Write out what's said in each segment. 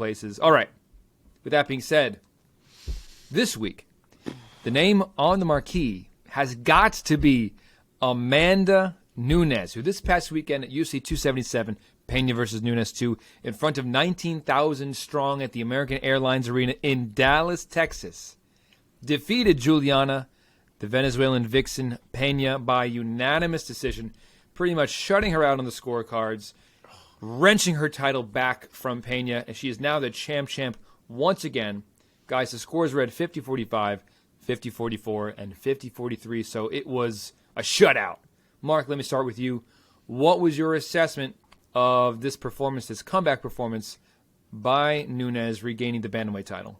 places. All right. With that being said, this week, the name on the marquee has got to be Amanda Nunes, who this past weekend at UFC 277, Pena versus Nunes 2, in front of 19,000 strong at the American Airlines Arena in Dallas, Texas, defeated Julianna, the Venezuelan vixen Pena, by unanimous decision, pretty much shutting her out on the scorecards, wrenching her title back from Pena, and she is now the champ once again. Guys, the scores read 50-45, 50-44, and 50-43, so it was a shutout. Mark, let me start with you. What was your assessment of this performance, this comeback performance by Nunes regaining the bantamweight title?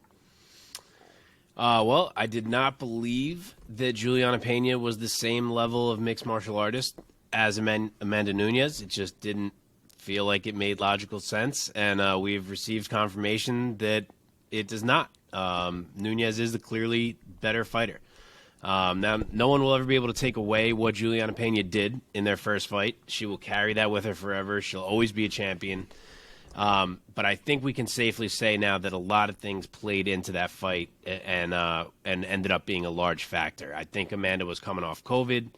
Well, I did not believe that Julianna Pena was the same level of mixed martial artist as Amanda Nunes. It just didn't feel like it made logical sense, and we've received confirmation that it does not. Nunes is the clearly better fighter. Now, no one will ever be able to take away what Julianna Pena did in their first fight. She will carry that with her forever. She'll always be a champion. But I think we can safely say now that a lot of things played into that fight and ended up being a large factor. I think Amanda was coming off COVID.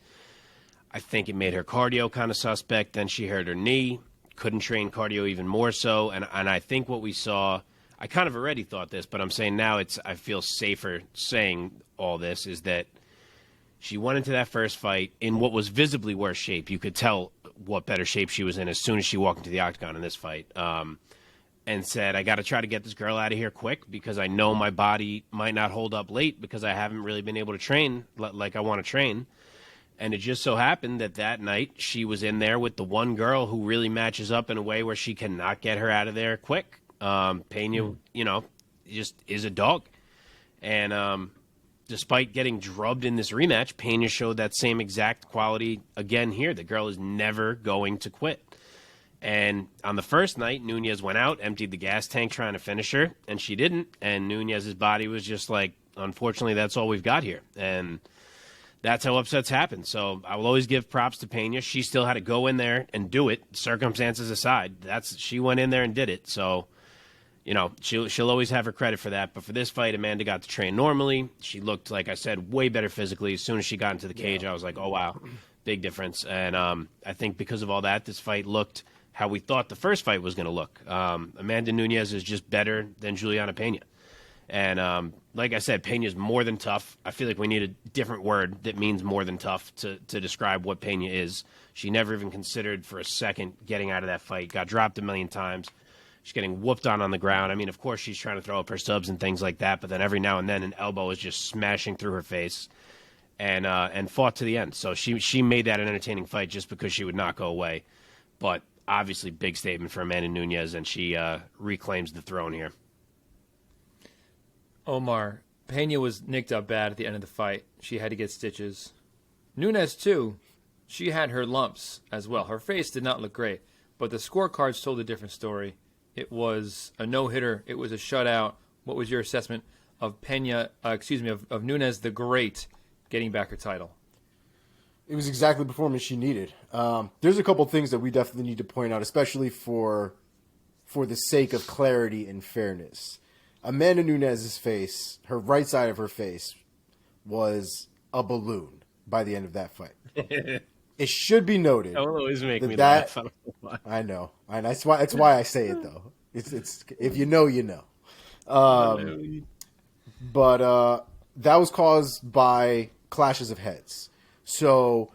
I think it made her cardio kind of suspect. Then she hurt her knee, couldn't train cardio even more so. And I think what we saw, I kind of already thought this, but I'm saying now I feel safer saying all this, is that she went into that first fight in what was visibly worse shape. You could tell what better shape she was in as soon as she walked into the octagon in this fight, and said, I got to try to get this girl out of here quick because I know my body might not hold up late because I haven't really been able to train like I want to train. And it just so happened that night she was in there with the one girl who really matches up in a way where she cannot get her out of there quick. Pena, just is a dog. And despite getting drubbed in this rematch, Pena showed that same exact quality again here. The girl is never going to quit. And on the first night, Nunes went out, emptied the gas tank trying to finish her, and she didn't. And Nunes' body was just like, unfortunately, that's all we've got here. And that's how upsets happen. So I will always give props to Pena. She still had to go in there and do it, circumstances aside. She went in there and did it. So, she'll always have her credit for that. But for this fight, Amanda got to train normally. She looked, like I said, way better physically. As soon as she got into the cage, I was like, oh, wow, big difference. And I think because of all that, this fight looked how we thought the first fight was going to look. Amanda Nunes is just better than Julianna Pena. And like I said, Pena's more than tough. I feel like we need a different word that means more than tough to describe what Pena is. She never even considered for a second getting out of that fight. Got dropped a million times. She's getting whooped on the ground. I mean, of course, she's trying to throw up her subs and things like that, but then every now and then an elbow is just smashing through her face, and fought to the end. So she made that an entertaining fight just because she would not go away. But obviously, big statement for Amanda Nunes, and she reclaims the throne here. Omar, Pena was nicked up bad at the end of the fight. She had to get stitches. Nunes, too. She had her lumps as well. Her face did not look great, but the scorecards told a different story. It was a no-hitter. It was a shutout. What was your assessment of of Nunes the Great getting back her title? It was exactly the performance she needed. There's a couple things that we definitely need to point out, especially for the sake of clarity and fairness. Amanda Nunes' face, her right side of her face, was a balloon by the end of that fight. It should be noted. That will always make me laugh. I know. That's why I say it though. It's if you know, you know. But that was caused by clashes of heads. So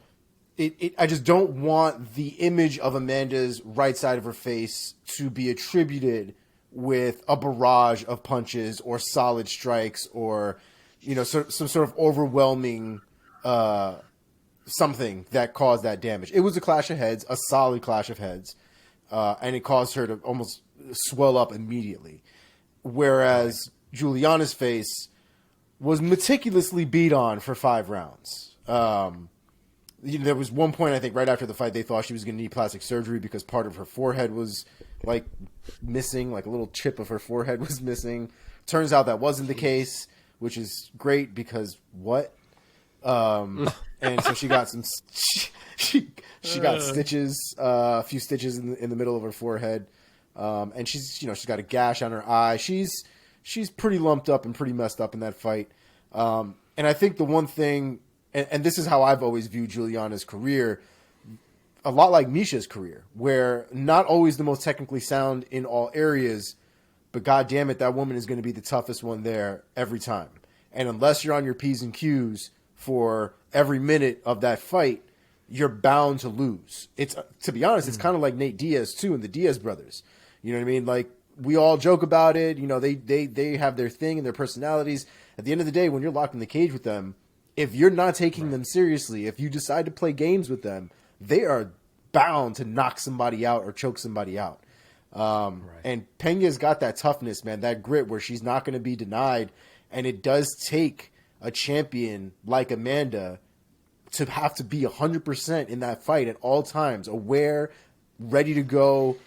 I just don't want the image of Amanda's right side of her face to be attributed with a barrage of punches or solid strikes or, some sort of overwhelming something that caused that damage. It was a clash of heads, a solid clash of heads, and it caused her to almost swell up immediately. Whereas Julianna's face was meticulously beat on for 5 rounds. There was one point, I think, right after the fight, they thought she was going to need plastic surgery because part of her forehead was missing, like a little chip of her forehead was missing. Turns out that wasn't the case, which is great because what? And so she got she got stitches, a few stitches in the middle of her forehead. And she's got a gash on her eye. She's pretty lumped up and pretty messed up in that fight. And I think the one thing, and this is how I've always viewed Julianna's career, a lot like Misha's career, where not always the most technically sound in all areas, but God damn it, that woman is going to be the toughest one there every time. And unless you're on your P's and Q's for every minute of that fight, you're bound to lose. It's, to be honest, it's kind of like Nate Diaz too, and the Diaz brothers. You know what I mean? Like, we all joke about it. You know, they have their thing and their personalities. At the end of the day, when you're locked in the cage with them, if you're not taking them seriously, if you decide to play games with them, they are bound to knock somebody out or choke somebody out. And Pena's got that toughness, man, that grit where she's not going to be denied. And it does take a champion like Amanda to have to be 100% in that fight at all times, aware, ready to go,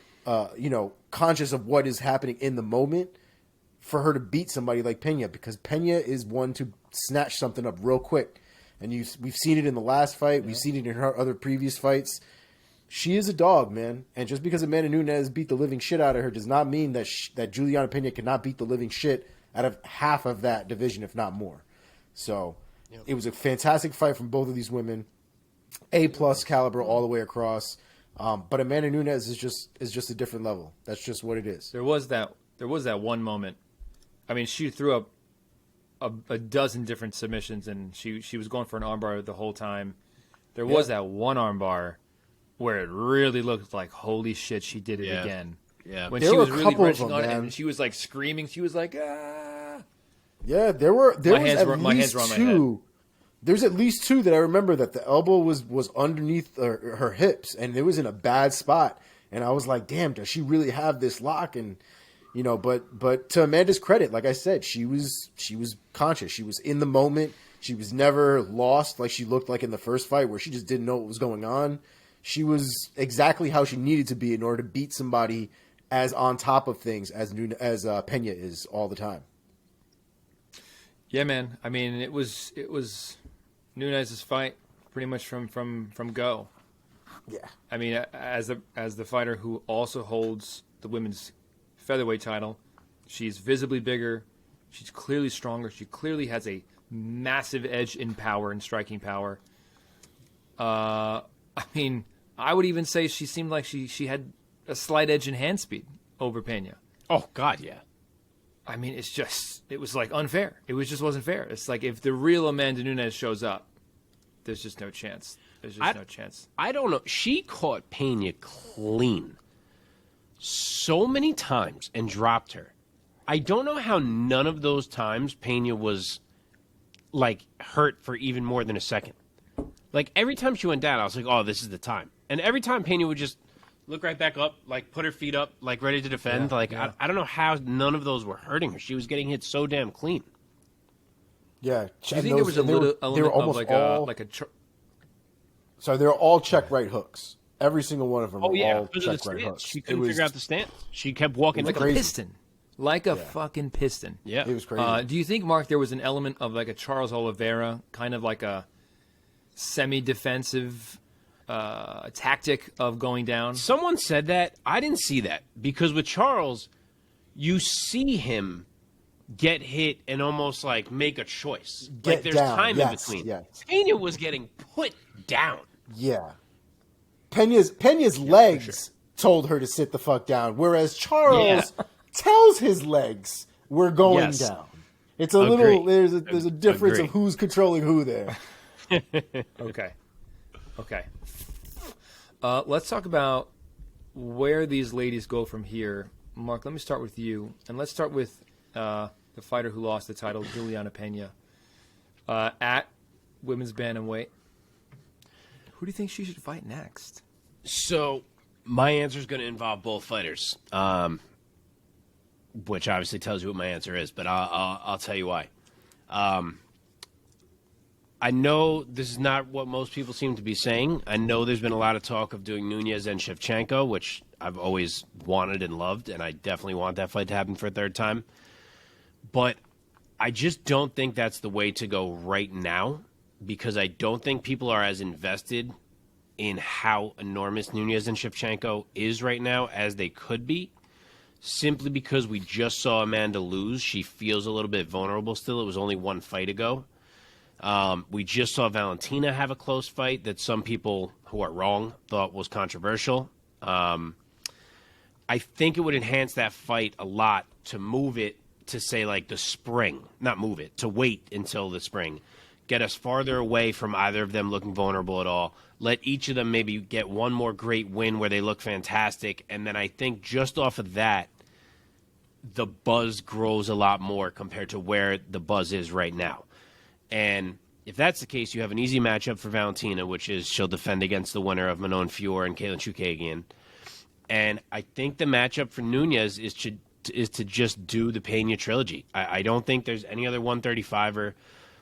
conscious of what is happening in the moment for her to beat somebody like Pena, because Pena is one to snatch something up real quick. And we've seen it in the last fight. We've seen it in her other previous fights. She is a dog, man. And just because Amanda Nunes beat the living shit out of her does not mean that that Julianna Pena cannot beat the living shit out of half of that division, if not more. So it was a fantastic fight from both of these women. A+ caliber all the way across. But Amanda Nunes is just a different level. That's just what it is. There was that one moment. I mean, she threw up a dozen different submissions, and she was going for an armbar the whole time. There was that one armbar where it really looked like, holy shit, she did it again. Yeah, when there she were was a really couple wrenching of on them, it, man. and she was like screaming. She was like, ah. Yeah, there was My hands at were on my least head. two. There's at least two that I remember that the elbow was underneath her hips, and it was in a bad spot. And I was like, damn, does she really have this lock? And but to Amanda's credit, like I said, she was conscious. She was in the moment. She was never lost like she looked like in the first fight, where she just didn't know what was going on. She was exactly how she needed to be in order to beat somebody as on top of things as Pena is all the time. Yeah, man. I mean, it was Nunes' fight pretty much from go. Yeah. I mean, as the fighter who also holds the women's featherweight title, she's visibly bigger. She's clearly stronger. She clearly has a massive edge in power and striking power. I mean, I would even say she seemed like she had a slight edge in hand speed over Pena. Oh, God, yeah. I mean, it was like unfair. It wasn't fair. It's like if the real Amanda Nunes shows up, there's just no chance. There's just no chance. I don't know. She caught Pena clean so many times and dropped her. I don't know how none of those times Pena was, like, hurt for even more than a second. Like, every time she went down, I was like, oh, this is the time. And every time Pena would just look right back up, like, put her feet up, like, ready to defend. I don't know how none of those were hurting her. She was getting hit so damn clean. Yeah. Do you think there was a little element of like a So they were all check right hooks. Every single one of them were all check right hooks. She couldn't figure out the stance. She kept walking like a piston. Like a fucking piston. Yeah. It was crazy. Do you think, Mark, there was an element of like a Charles Oliveira, kind of like a semi-defensive tactic of going down? Someone said that. I didn't see that. Because with Charles, you see him get hit and almost like make a choice. Like there's down. time Yes, in between. yes. Pena was getting put down. Yeah. Pena's legs told her to sit the fuck down, whereas Charles tells his legs we're going down. It's a little there's a difference of who's controlling who there. Okay. Let's talk about where these ladies go from here. Mark, let me start with you, and let's start with the fighter who lost the title, Julianna Pena, at women's bantamweight. Who do you think she should fight next? So my answer is going to involve both fighters, which obviously tells you what my answer is, but I'll tell you why. I know this is not what most people seem to be saying. I know there's been a lot of talk of doing Nunes and Shevchenko, which I've always wanted and loved, and I definitely want that fight to happen for a third time. But I just don't think that's the way to go right now, because I don't think people are as invested in how enormous Nunes and Shevchenko is right now as they could be. simply because we just saw Amanda lose. She feels a little bit vulnerable still. It was only one fight ago. We just saw Valentina have a close fight that some people who are wrong thought was controversial. I think it would enhance that fight a lot to move it to, say, like the spring. Not move it, to wait until the spring. Get us farther away from either of them looking vulnerable at all. Let each of them maybe get one more great win where they look fantastic. And then I think just off of that, the buzz grows a lot more compared to where the buzz is right now. And if that's the case, you have an easy matchup for Valentina, which is she'll defend against the winner of Manon Fior and Katlyn Chookagian. And I think the matchup for Nunes is to just do the Pena trilogy. I don't think there's any other 135er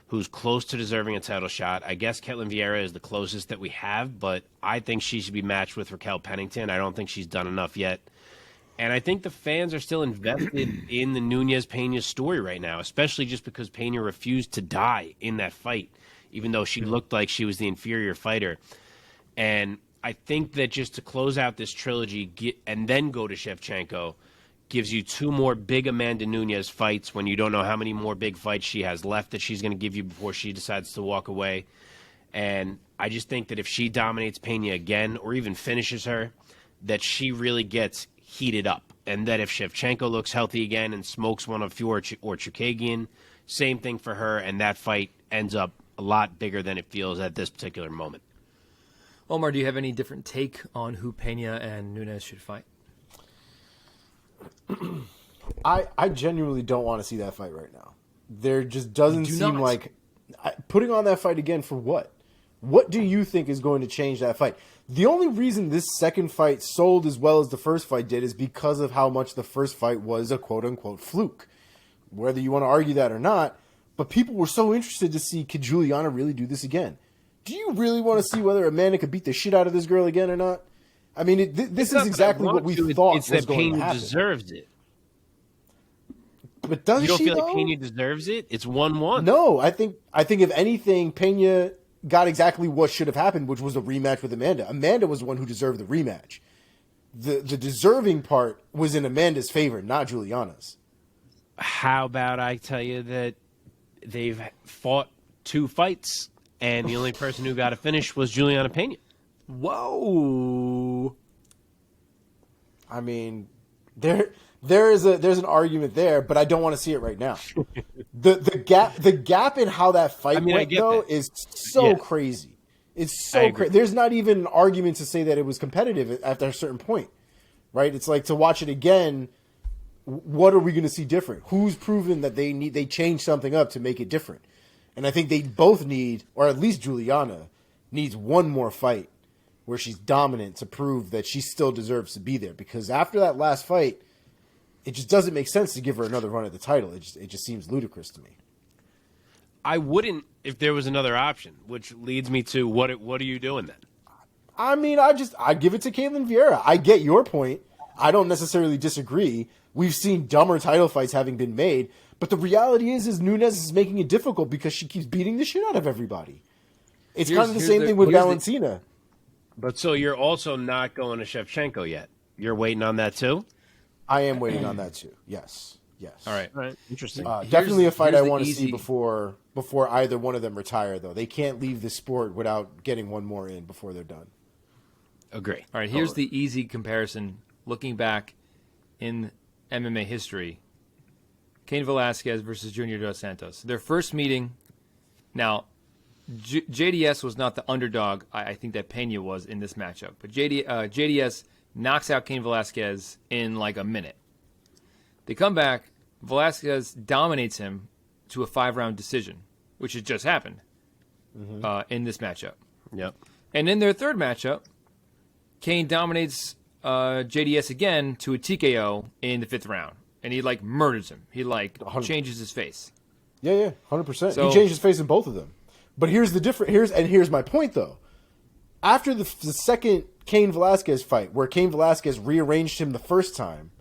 who's close to deserving a title shot. I guess Ketlen Vieira is the closest that we have, but I think she should be matched with Raquel Pennington. I don't think she's done enough yet. And I think the fans are still invested in the Nunes-Pena story right now, especially just because Pena refused to die in that fight, even though she looked like she was the inferior fighter. And I think that just to close out this trilogy and then go to Shevchenko gives you two more big Amanda Nunes fights when you don't know how many more big fights she has left that she's going to give you before she decides to walk away. And I just think that if she dominates Pena again or even finishes her, that she really gets heated up. And that if Shevchenko looks healthy again and smokes one of Fior or Chookagian, same thing for her, and that fight ends up a lot bigger than it feels at this particular moment. Omar, do you have any different take on who Pena and Nunes should fight? I genuinely don't want to see that fight right now. There just doesn't seem like putting on that fight again for what? What do you think is going to change that fight? The only reason this second fight sold as well as the first fight did is because of how much the first fight was a quote-unquote fluke. Whether you want to argue that or not, but people were so interested to see, could Julianna really do this again? Do you really want to see whether Amanda could beat the shit out of this girl again or not? I mean, this is exactly what we thought was going to happen. It's that Pena deserves it. But does she, You don't feel though? like Pena deserves it? It's 1-1. No, I think if anything, Pena got exactly what should have happened, which was a rematch with Amanda. Amanda was the one who deserved the rematch. The deserving part was in Amanda's favor, not Julianna's. How about I tell you that they've fought 2 fights, and the only person who got a finish was Julianna Pena. Whoa. I mean, there's an argument there, but I don't want to see it right now. The gap in how that fight went though is so crazy. It's so crazy. There's not even an argument to say that it was competitive after a certain point, right? It's like to watch it again. What are we going to see different? Who's proven that they changed something up to make it different? And I think they both need, or at least Julianna needs one more fight where she's dominant to prove that she still deserves to be there. Because after that last fight, it just doesn't make sense to give her another run at the title. It just seems ludicrous to me. I wouldn't if there was another option, which leads me to what are you doing then? I mean, I give it to Ketlen Vieira. I get your point. I don't necessarily disagree. We've seen dumber title fights having been made, but the reality is Nunes is making it difficult because she keeps beating the shit out of everybody. It's kind of the same thing with Valentina. But so you're also not going to Shevchenko yet. You're waiting on that too? I am waiting on that too. Yes. All right. Interesting. Definitely a fight I want to see before either one of them retire, though. They can't leave the sport without getting one more in before they're done. Agree. All right, here's the easy comparison. Looking back in MMA history, Cain Velasquez versus Junior Dos Santos. Their first meeting. Now, JDS was not the underdog I think that Pena was in this matchup. But JDS knocks out Cain Velasquez in like a minute. They come back. Velasquez dominates him to a 5-round decision, which has just happened in this matchup. Yep. And in their third matchup, Cain dominates JDS again to a TKO in the 5th round. And he, murders him. He, 100%. changes his face. Yeah, 100%. So, he changed his face in both of them. But here's the difference. Here's my point, though. After the second Cain Velasquez fight, where Cain Velasquez rearranged him the first time,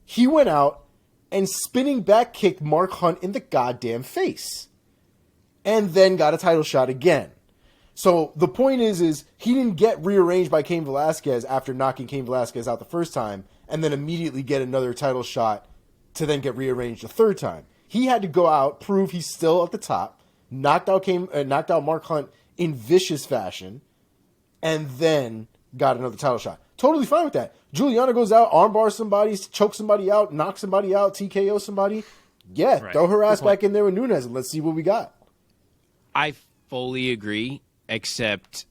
he went out and spinning back kicked Mark Hunt in the goddamn face. And then got a title shot again. So the point is he didn't get rearranged by Cain Velasquez after knocking Cain Velasquez out the first time and then immediately get another title shot to then get rearranged a third time. He had to go out, prove he's still at the top, knocked out Mark Hunt in vicious fashion, and then got another title shot. Totally fine with that. Julianna goes out, armbar somebody, chokes somebody out, knocks somebody out, TKO somebody. Yeah, Right. throw her ass back in there with Nunes and let's see what we got. I fully agree, except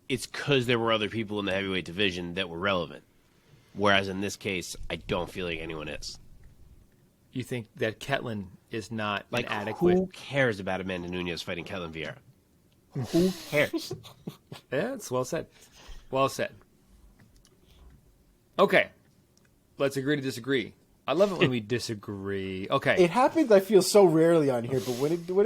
it's because there were other people in the heavyweight division that were relevant. Whereas in this case, I don't feel like anyone is. You think that Ketlin is not Like, an adequate? who cares about Amanda Nunes fighting Ketlin Vieira? Who cares? Yeah, it's well said. Well said. Okay, let's agree to disagree. I love it when we disagree. Okay. It happens, I feel, so rarely on here, but when it